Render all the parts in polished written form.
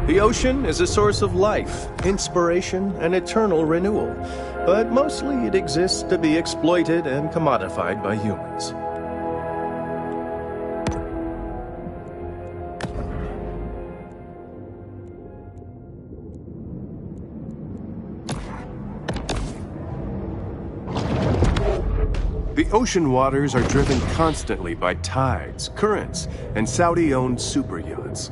The ocean is a source of life, inspiration, and eternal renewal, but mostly it exists to be exploited and commodified by humans. The ocean waters are driven constantly by tides, currents, and Saudi-owned super yachts.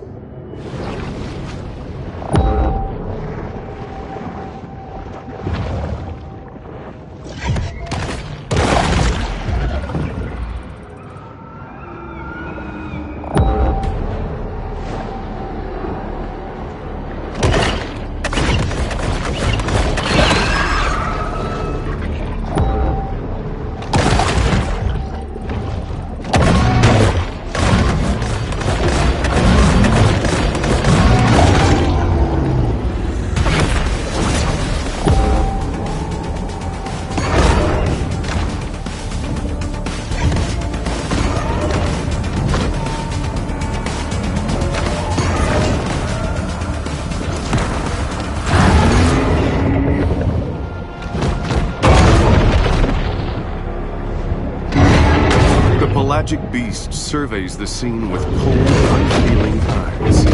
The pelagic beast surveys the scene with cold, unfeeling eyes.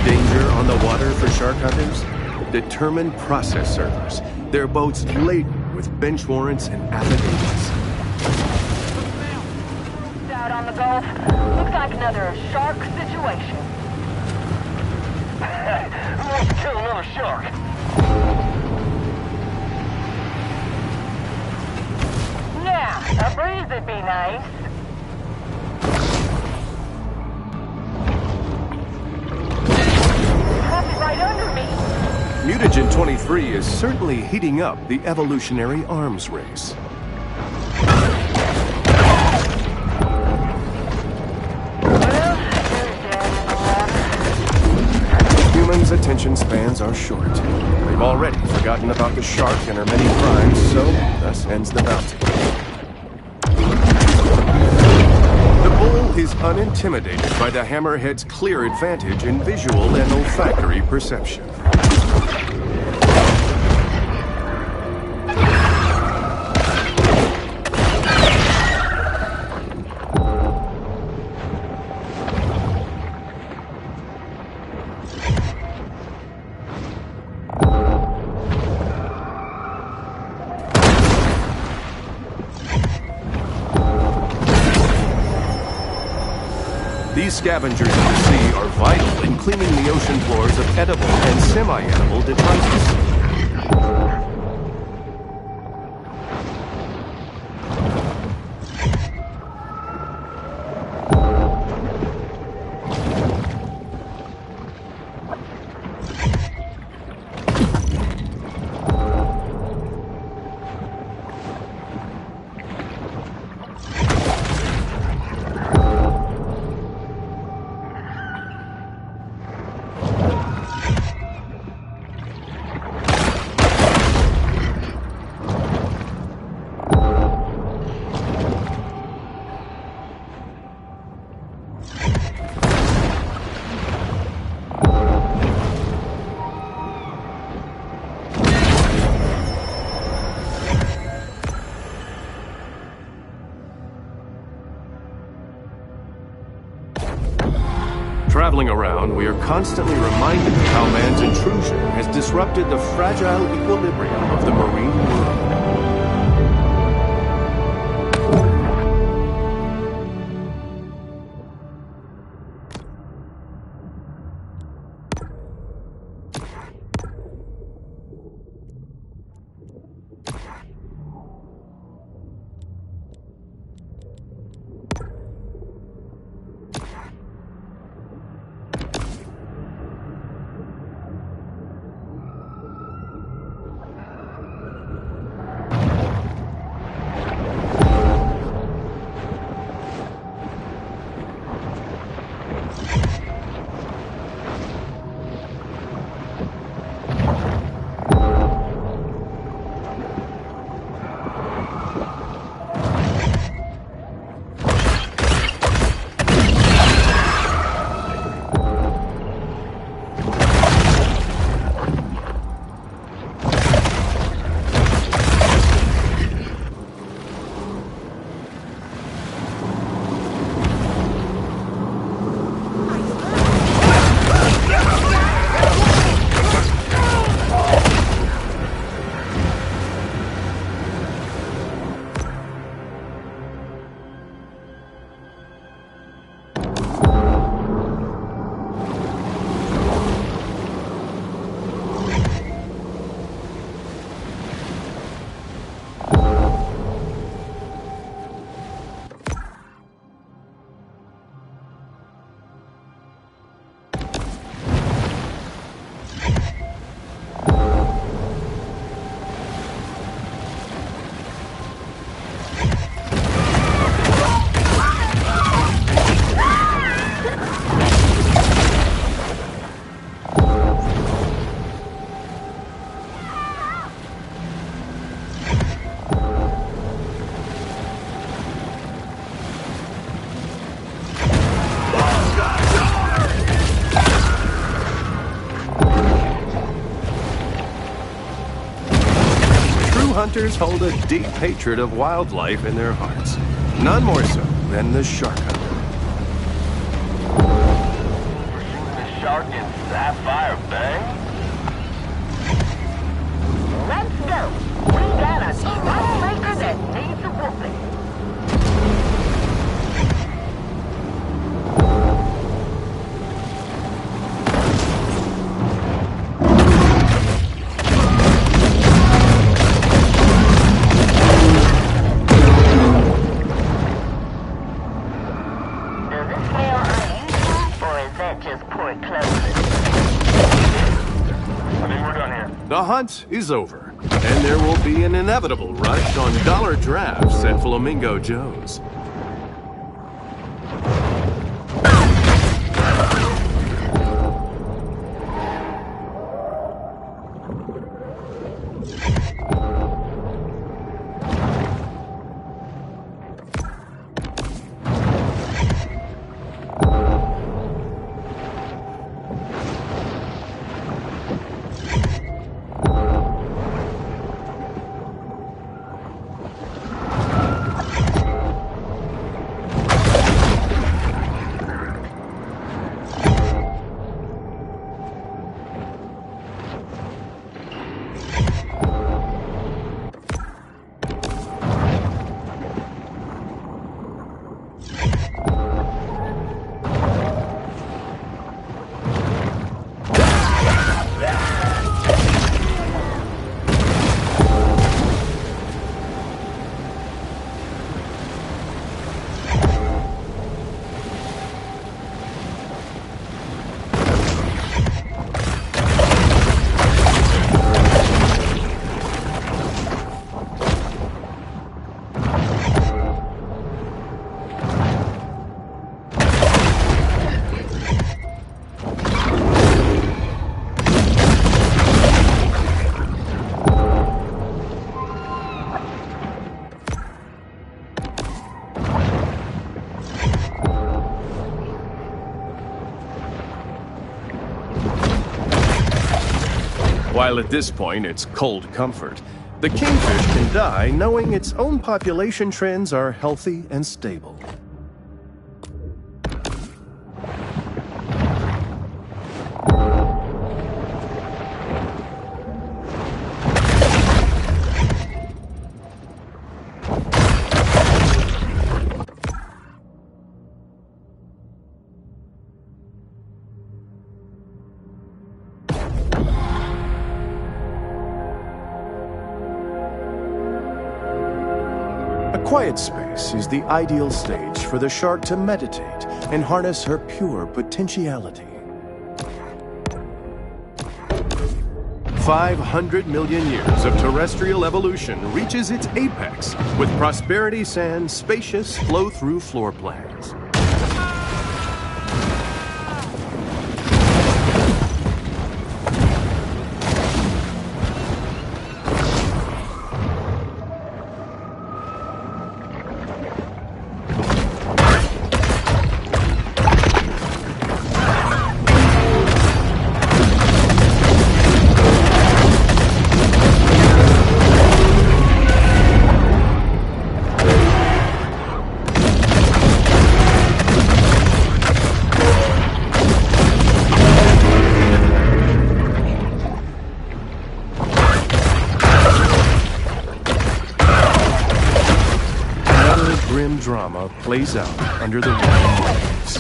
Danger on the water for shark hunters? Determined process servers. Their boats laden with bench warrants and affidavits. Out on the Gulf. Looks like another shark situation. Who wants to kill another shark? Yeah, a breeze would be nice. Right under me. Mutagen 23 is certainly heating up the evolutionary arms race. Humans' attention spans are short. They've already forgotten about the shark and her many crimes, so thus ends the bounty. The bull is unintimidated by the hammerhead's clear advantage in visual and olfactory perception. These scavengers in the sea are vital in cleaning the ocean floors of edible and semi-edible deposits. Traveling around, we are constantly reminded of how man's intrusion has disrupted the fragile equilibrium of the marine world. Hunters hold a deep hatred of wildlife in their hearts, none more so than the shark hunter. We're shooting the shark in Sapphire Bay? Let's go. We got a troublemaker that needs a whooping. The hunt is over, and there will be an inevitable rush on dollar drafts at Flamingo Joe's. While at this point it's cold comfort, the kingfish can die knowing its own population trends are healthy and stable. A quiet space is the ideal stage for the shark to meditate and harness her pure potentiality. 500 million years of terrestrial evolution reaches its apex with Prosperity Sand's spacious flow-through floor plans. Grim drama plays out under the warm waves.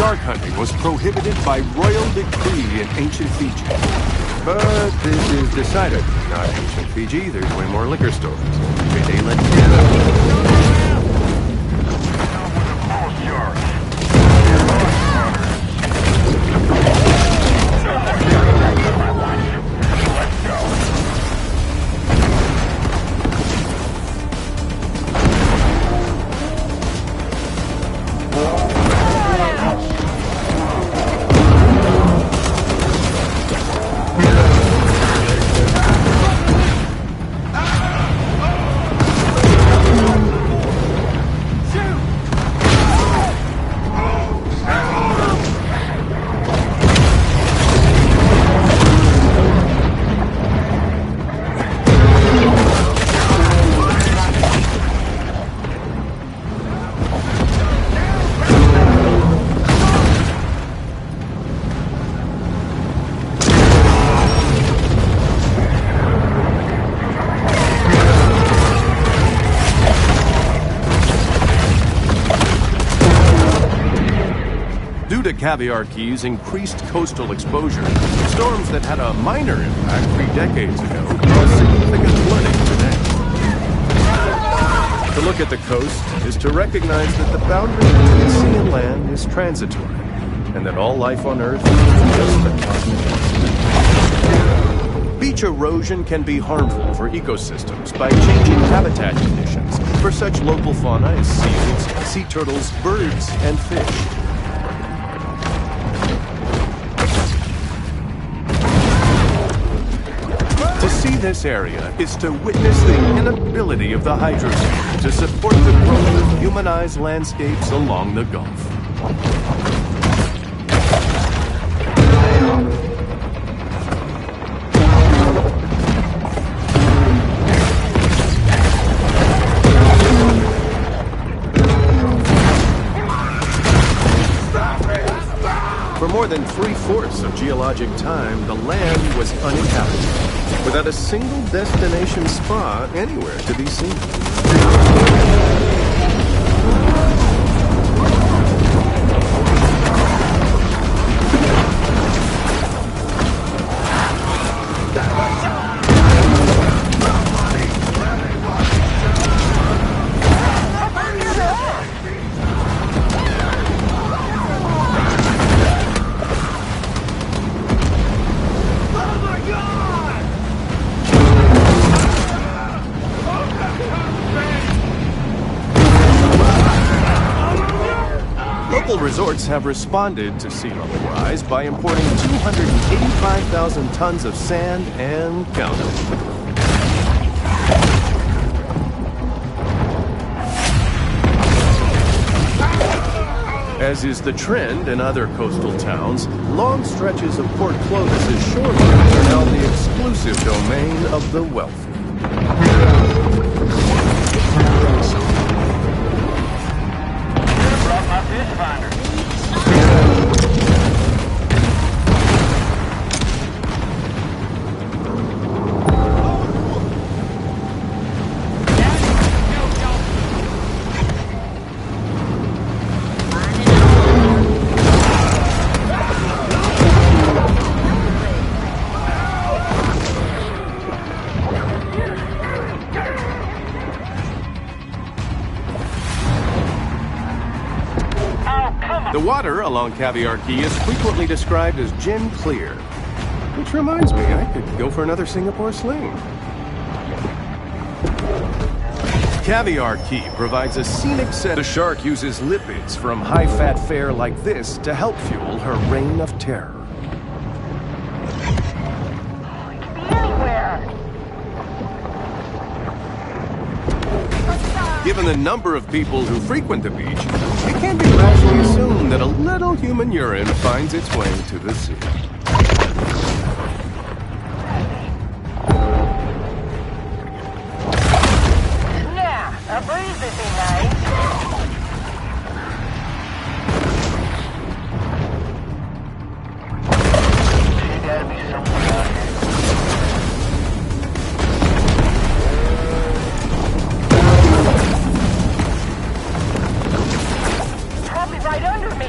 Shark hunting was prohibited by royal decree in ancient Fiji. But this is decided not ancient Fiji. There's way more liquor stores. They let Due to Caviar Key's increased coastal exposure, storms that had a minor impact 3 decades ago cause significant flooding today. To look at the coast is to recognize that the boundary between sea and land is transitory, and that all life on Earth is just a cosmic. Beach erosion can be harmful for ecosystems by changing habitat conditions for such local fauna as seals, sea turtles, birds, and fish. To see this area is to witness the inability of the hydrosphere to support the growth of humanized landscapes along the Gulf. For more than 3/4 of geologic time, the land was uninhabited, without a single destination spa anywhere to be seen. Local resorts have responded to sea level rise by importing 285,000 tons of sand and counting. As is the trend in other coastal towns, long stretches of Port Clovis' shorelines are now the exclusive domain of the wealthy. The water along Caviar Key is frequently described as gin clear. Which reminds me, I could go for another Singapore sling. Caviar Key provides a scenic set. The shark uses lipids from high-fat fare like this to help fuel her reign of terror. Given the number of people who frequent the beach, it can be rationally assumed that a little human urine finds its way to the sea. Yeah, a breeze would be nice. There's gotta be someone out here. Right under me.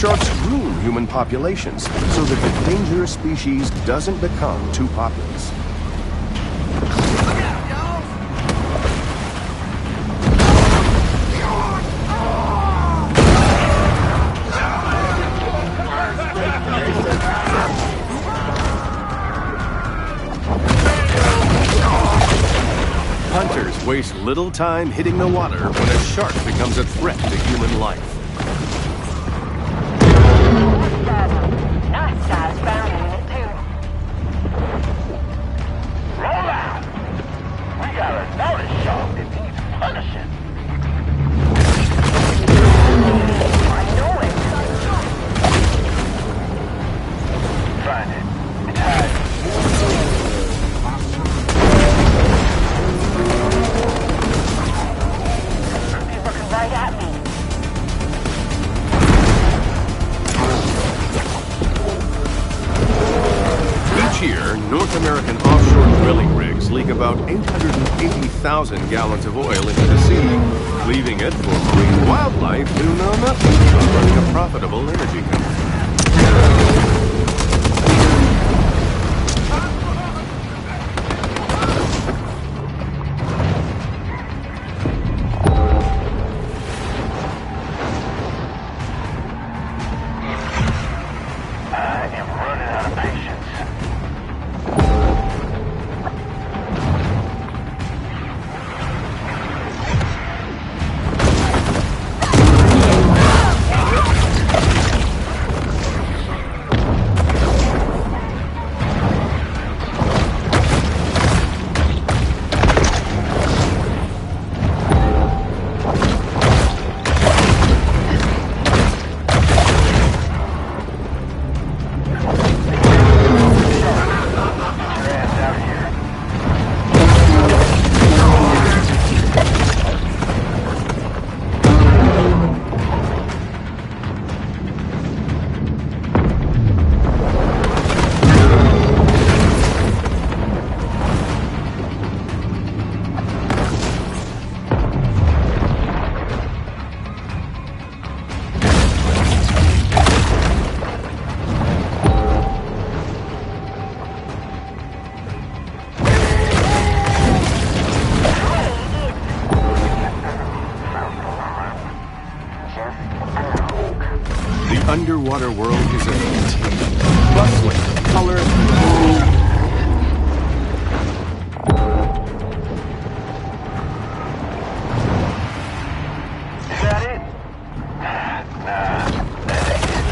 Sharks groom human populations so that the dangerous species doesn't become too populous. Hunters waste little time hitting the water when a shark becomes a threat to human life. Nice size found in it, too. Roll out! We got another shark that needs punishing. I know it. Find it. It's hiding. He's looking right at me. Each year, North American offshore drilling rigs leak about 880,000 gallons of oil into the sea, leaving it for marine wildlife to know nothing about running a profitable energy company. I am running out of patience. The underwater world is a continuum, bustling, color, Is that it? Nah, that ain't it.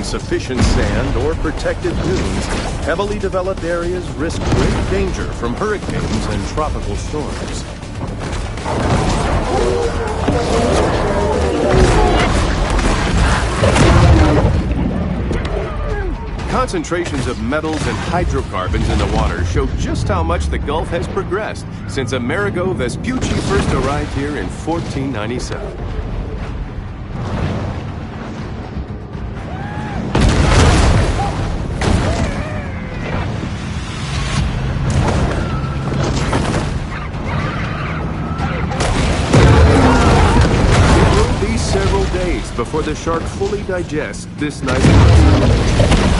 insufficient sand, or protected dunes, heavily developed areas risk great danger from hurricanes and tropical storms. Concentrations of metals and hydrocarbons in the water show just how much the Gulf has progressed since Amerigo Vespucci first arrived here in 1497. It will be several days before the shark fully digests this nice monster.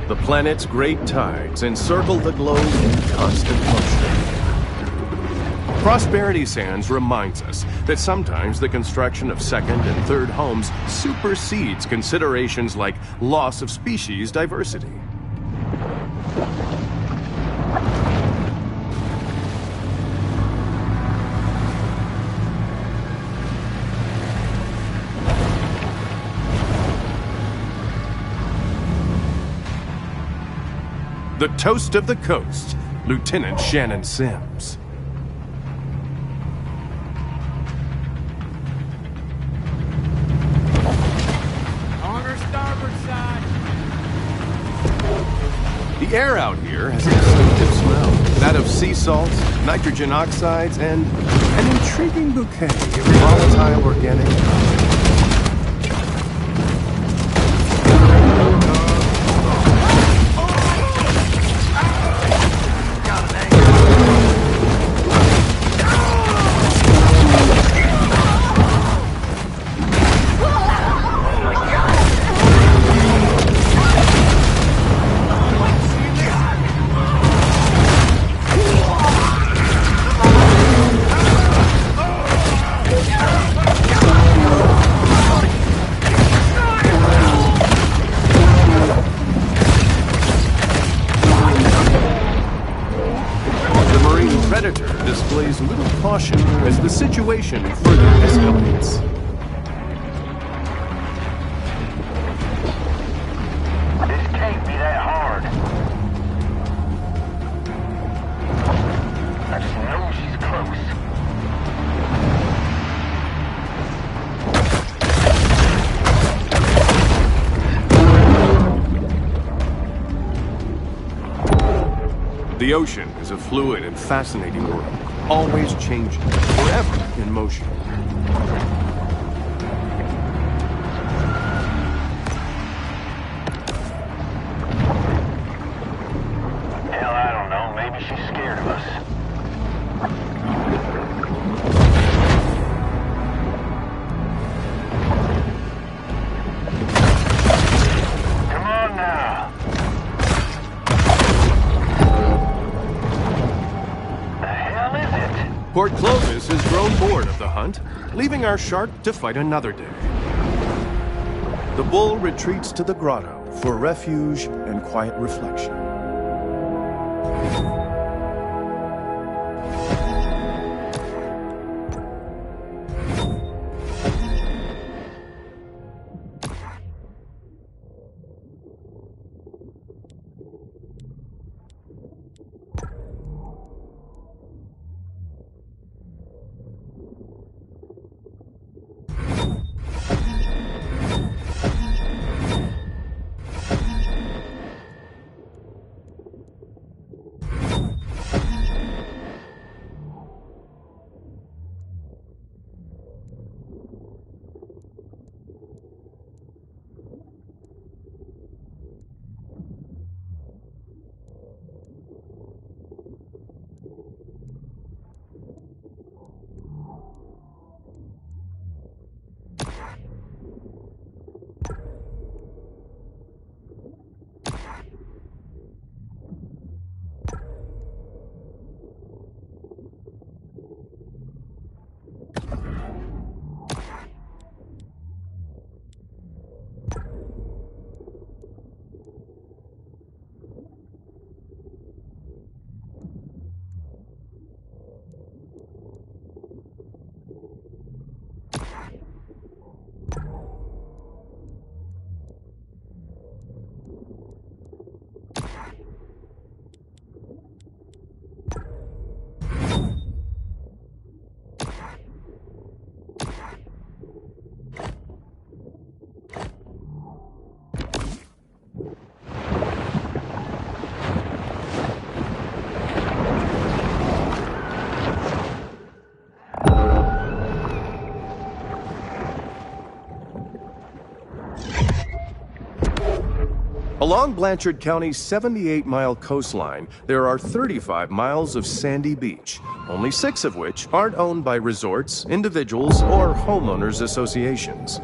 The planet's great tides encircle the globe in constant motion. Prosperity Sands reminds us that sometimes the construction of second and third homes supersedes considerations like loss of species diversity. The toast of the coast, Lieutenant Shannon Sims. On our starboard side. The air out here has a distinctive smell, that of sea salts, nitrogen oxides, and an intriguing bouquet of volatile organic compounds. Displays little caution as the situation further escalates. This can't be that hard. I just know she's close. The ocean is a fluid and fascinating world, always changing, forever in motion. Hell, I don't know. Maybe she's scared of us. Come on now. Port Clovis has grown bored of the hunt, leaving our shark to fight another day. The bull retreats to the grotto for refuge and quiet reflection. Along Blanchard County's 78-mile coastline, there are 35 miles of sandy beach, only 6 of which aren't owned by resorts, individuals, or homeowners associations.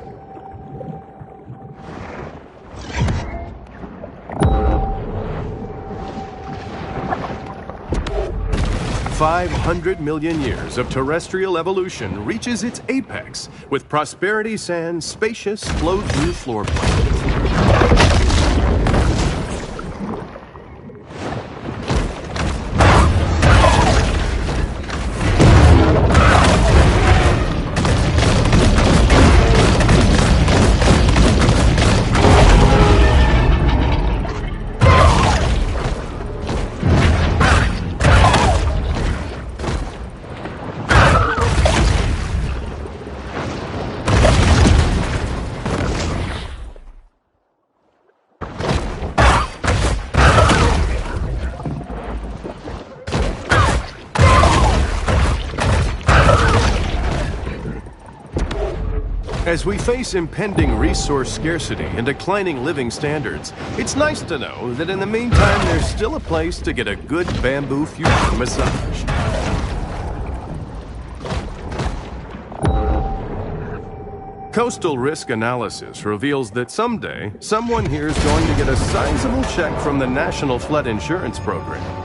$500 million years of terrestrial evolution reaches its apex with Prosperity Sand's spacious flow-through floor plan. As we face impending resource scarcity and declining living standards, it's nice to know that in the meantime there's still a place to get a good bamboo fusion massage. Coastal risk analysis reveals that someday, someone here is going to get a sizable check from the National Flood Insurance Program.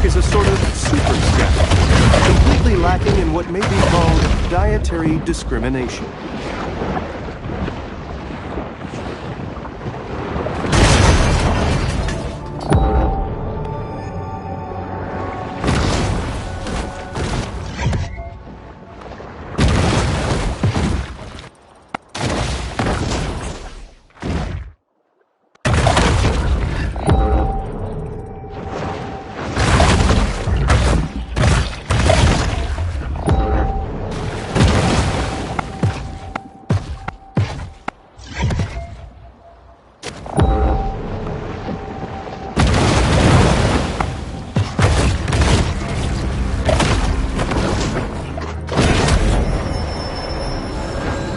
Is a sort of super scout, completely lacking in what may be called dietary discrimination.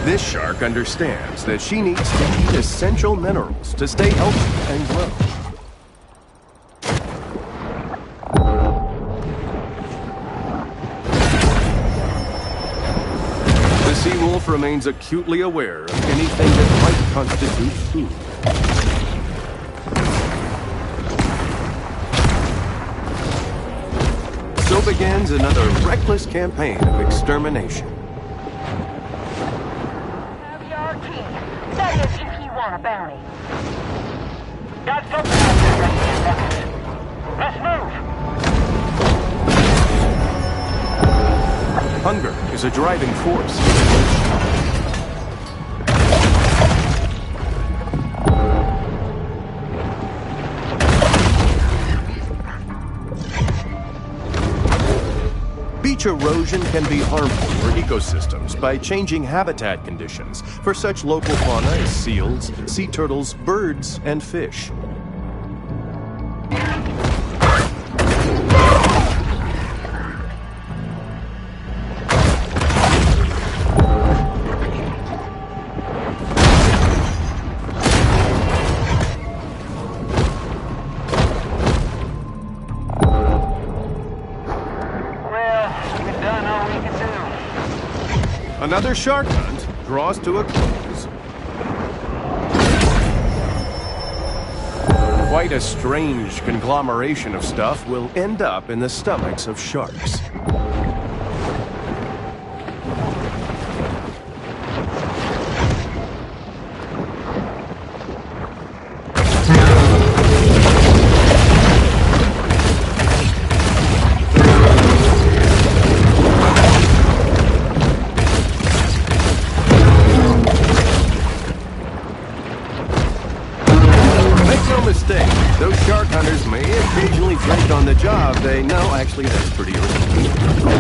This shark understands that she needs to eat essential minerals to stay healthy and grow. The sea wolf remains acutely aware of anything that might constitute food. So begins another reckless campaign of extermination. That is, if you want a bounty. Got something out there, Rusty Bucket. Let's move. Hunger is a driving force. Beach erosion can be harmful for ecosystems by changing habitat conditions for such local fauna as seals, sea turtles, birds, and fish. Another shark hunt draws to a close. Quite a strange conglomeration of stuff will end up in the stomachs of sharks. no mistake. Those shark hunters may occasionally drink on the job. They know, actually, that's pretty irresponsible.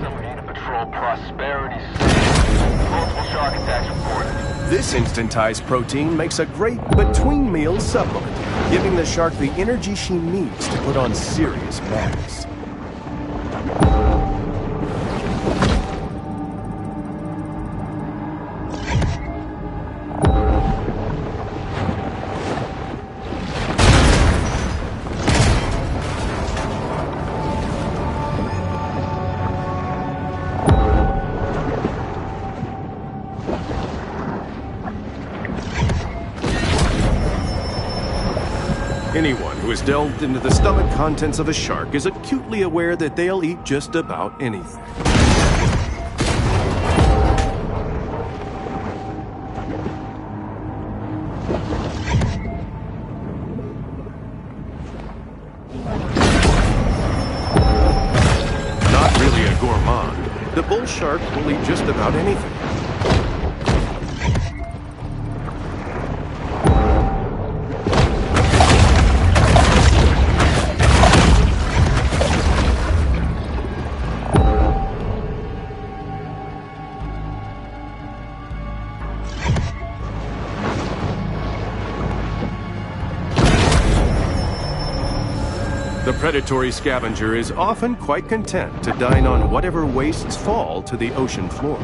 ManEater Patrol Prosperity. Multiple shark attacks reported. This instantized protein makes a great between-meal supplement, giving the shark the energy she needs to put on serious mass. Anyone who has delved into the stomach contents of a shark is acutely aware that they'll eat just about anything. Not really a gourmand, the bull shark will eat just about anything. The predatory scavenger is often quite content to dine on whatever wastes fall to the ocean floor.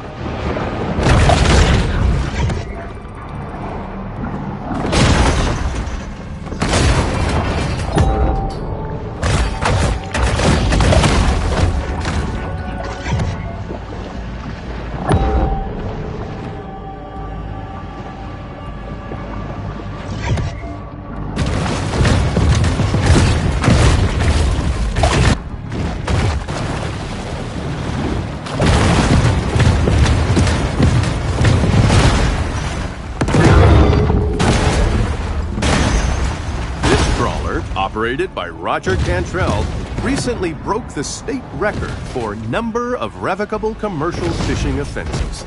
Operated by Roger Cantrell, recently broke the state record for number of revocable commercial fishing offenses.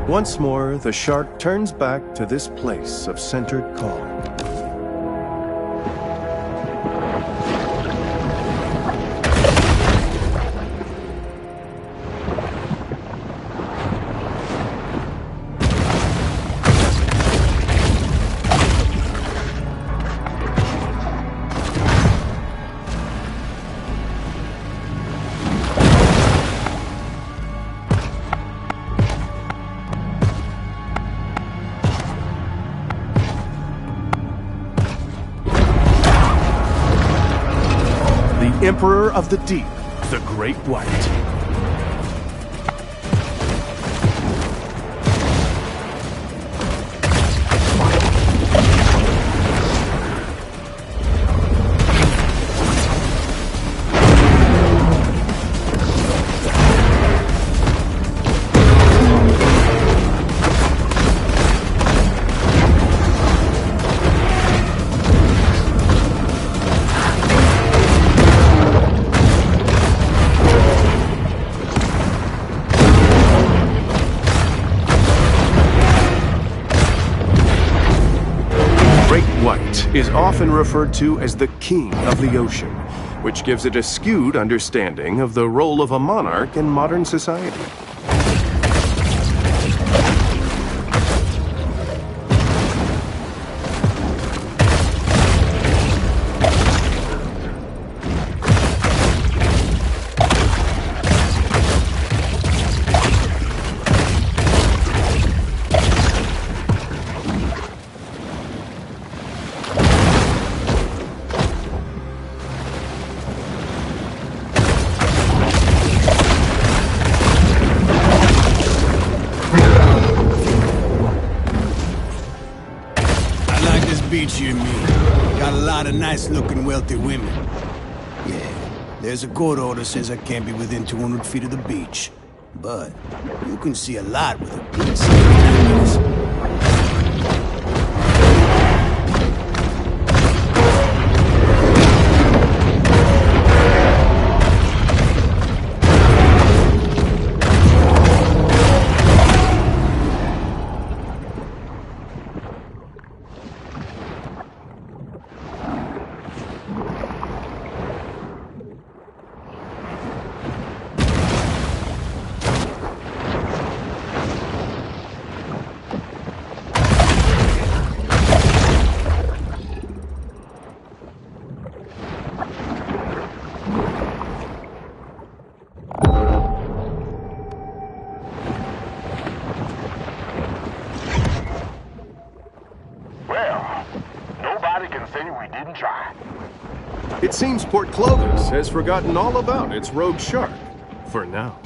Once more, the shark turns back to this place of centered calm. Emperor of the Deep, the Great White. Is often referred to as the king of the ocean, which gives it a skewed understanding of the role of a monarch in modern society. Richie and me. Got a lot of nice-looking, wealthy women. Yeah, there's a court order says I can't be within 200 feet of the beach. But you can see a lot with a good set of cameras. It seems Port Clovis has forgotten all about its rogue shark. For now.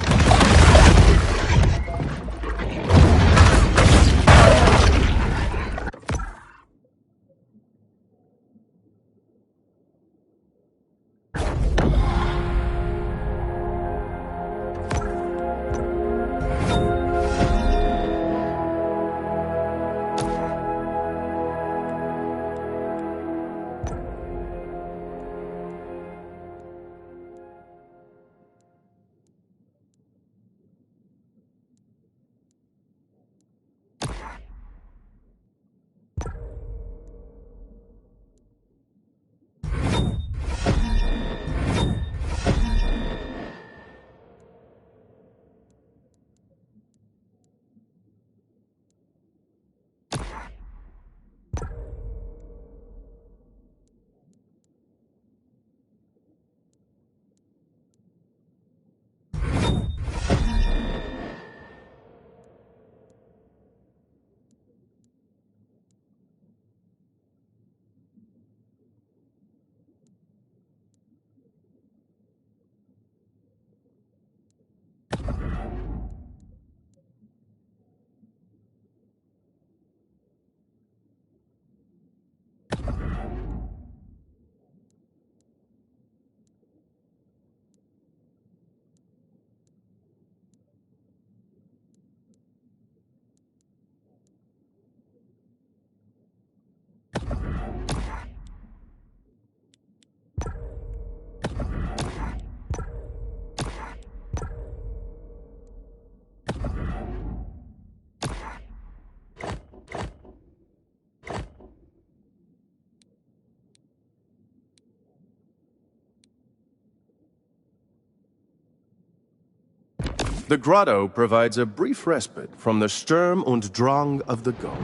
The grotto provides a brief respite from the Sturm und Drang of the Gulf.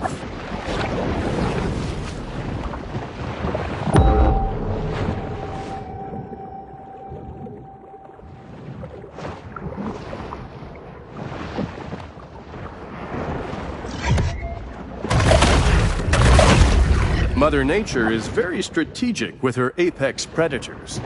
Mother Nature is very strategic with her apex predators.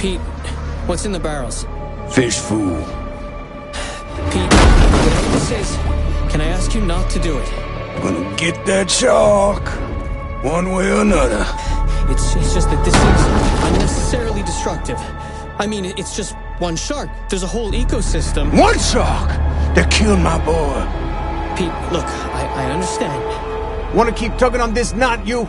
Pete, what's in the barrels? Fish food. Pete, whatever this is, can I ask you not to do it? Gonna get that shark, one way or another. It's just that this seems unnecessarily destructive. I mean, it's just one shark. There's a whole ecosystem. One shark! They killed my boy. Pete, look, I understand. Want to keep tugging on this knot, you?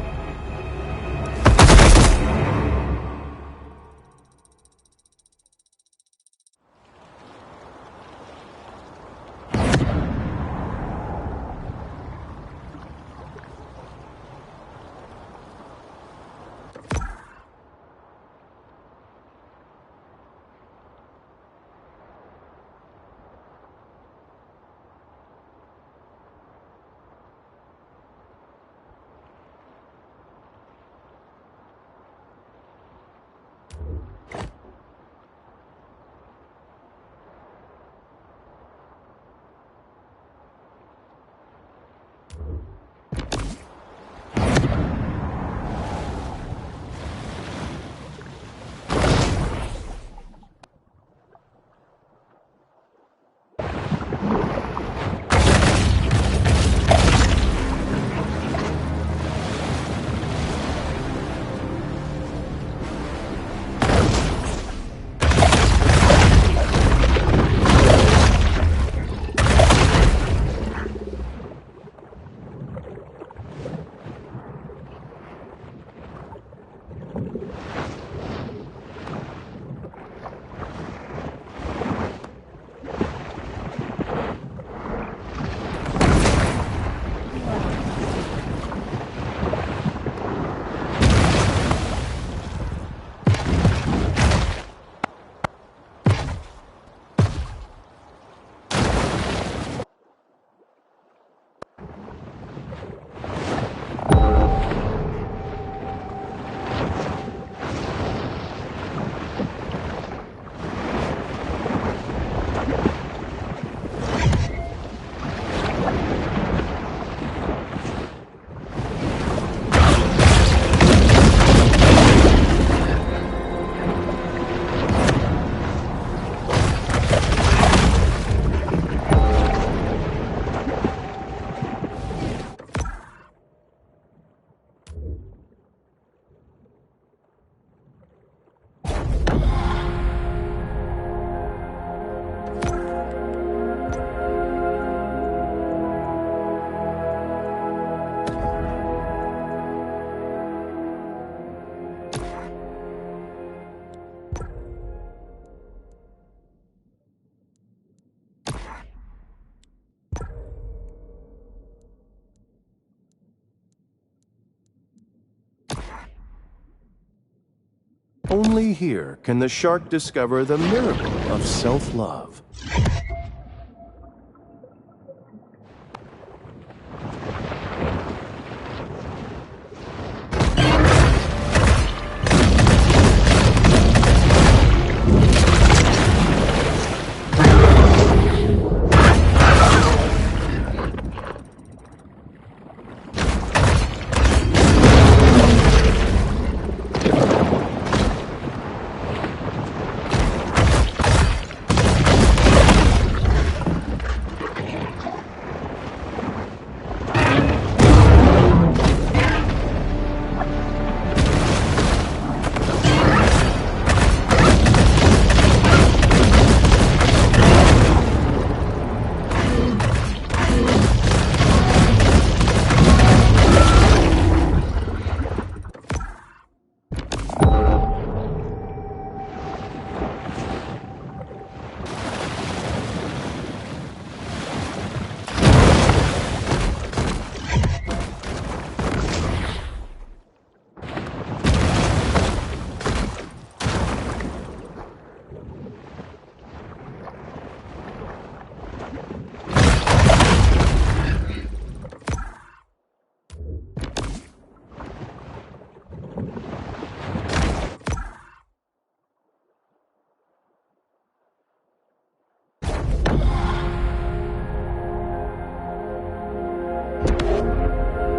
Only here can the shark discover the miracle of self-love.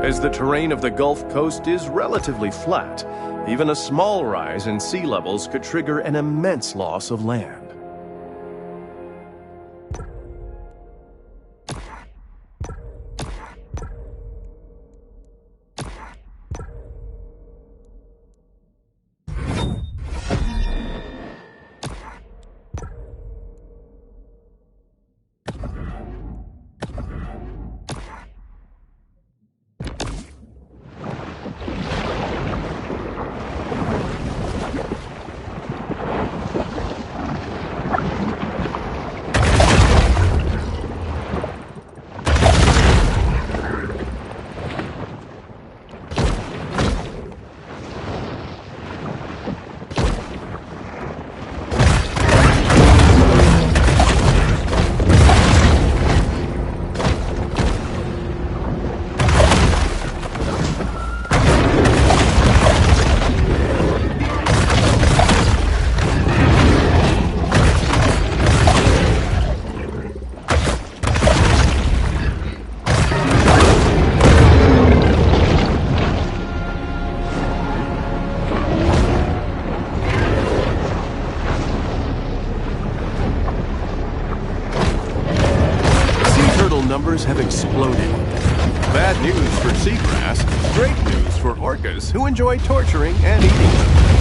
As the terrain of the Gulf Coast is relatively flat, even a small rise in sea levels could trigger an immense loss of land. numbers have exploded. Bad news for seagrass, great news for orcas who enjoy torturing and eating them.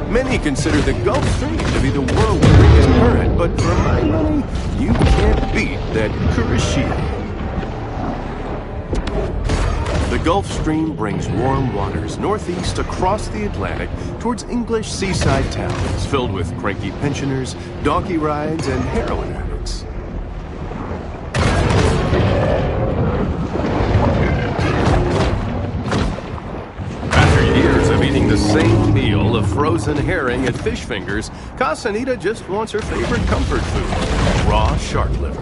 Many consider the Gulf Stream to be the world's biggest current, but for my money, you can't beat that Kurashia. The Gulf Stream brings warm waters northeast across the Atlantic towards English seaside towns filled with cranky pensioners, donkey rides, and heroin addicts. Eating the same meal of frozen herring at Fish Fingers, Casanita just wants her favorite comfort food, raw shark liver.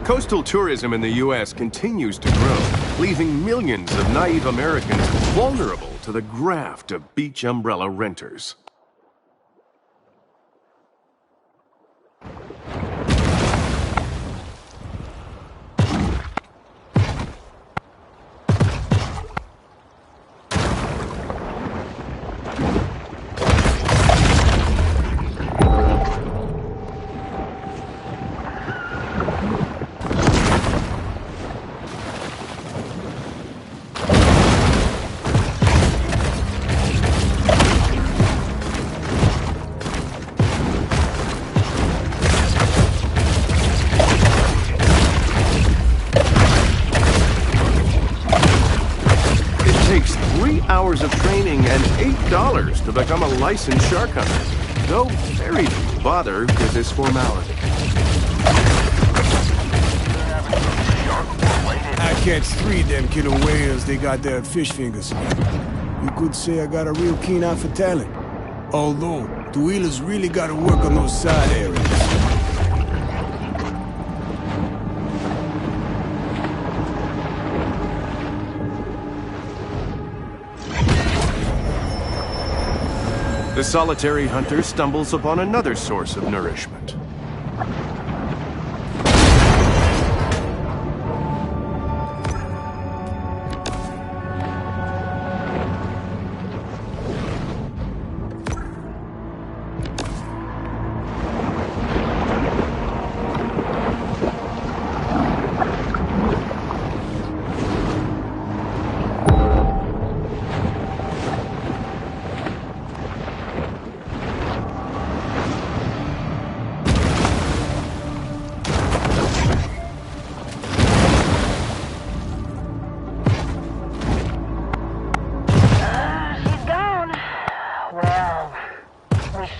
Coastal tourism in the U.S. continues to grow, leaving millions of naive Americans vulnerable to the graft of beach umbrella renters. Hours of training and $8 to become a licensed shark hunter, though very few bother with this formality. I catch 3 of them killer whales they got there at Fish Fingers. You could say I got a real keen eye for talent. Although, the wheelers really gotta work on those side areas. The solitary hunter stumbles upon another source of nourishment.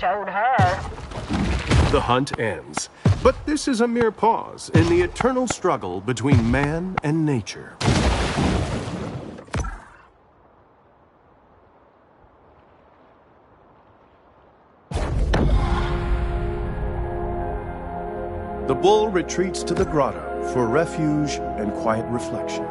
showed her. The hunt ends. But this is a mere pause in the eternal struggle between man and nature. The bull retreats to the grotto for refuge and quiet reflection.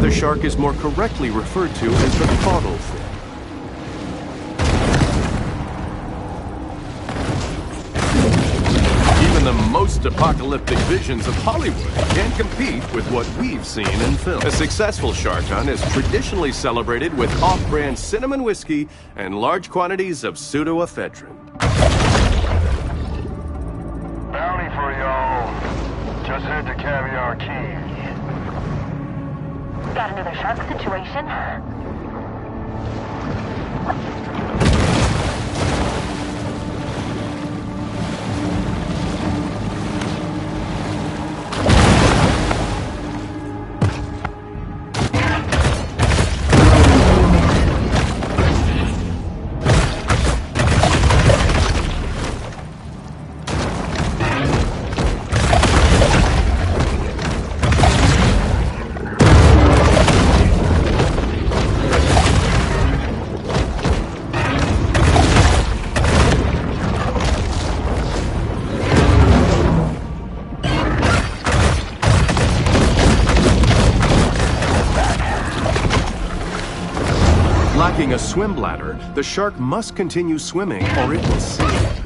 The shark is more correctly referred to as the caudal fin. Even the most apocalyptic visions of Hollywood can't compete with what we've seen in film. A successful shark hunt is traditionally celebrated with off-brand cinnamon whiskey and large quantities of pseudoephedrine. Bounty for y'all. Just head to Caviar Key. Got another shark situation? Lacking a swim bladder, the shark must continue swimming or it will sink.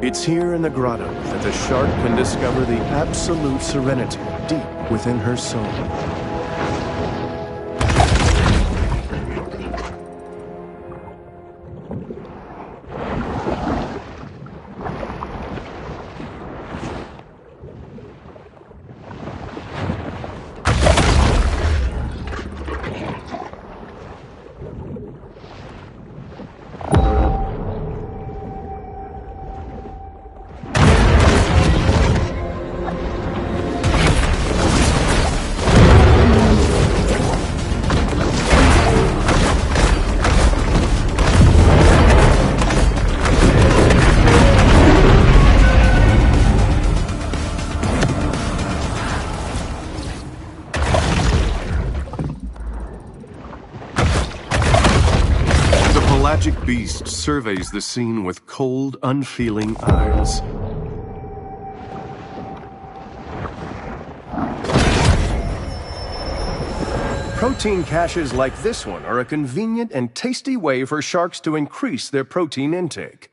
It's here in the grotto that the shark can discover the absolute serenity deep within her soul. surveys the scene with cold, unfeeling eyes. Protein caches like this one are a convenient and tasty way for sharks to increase their protein intake.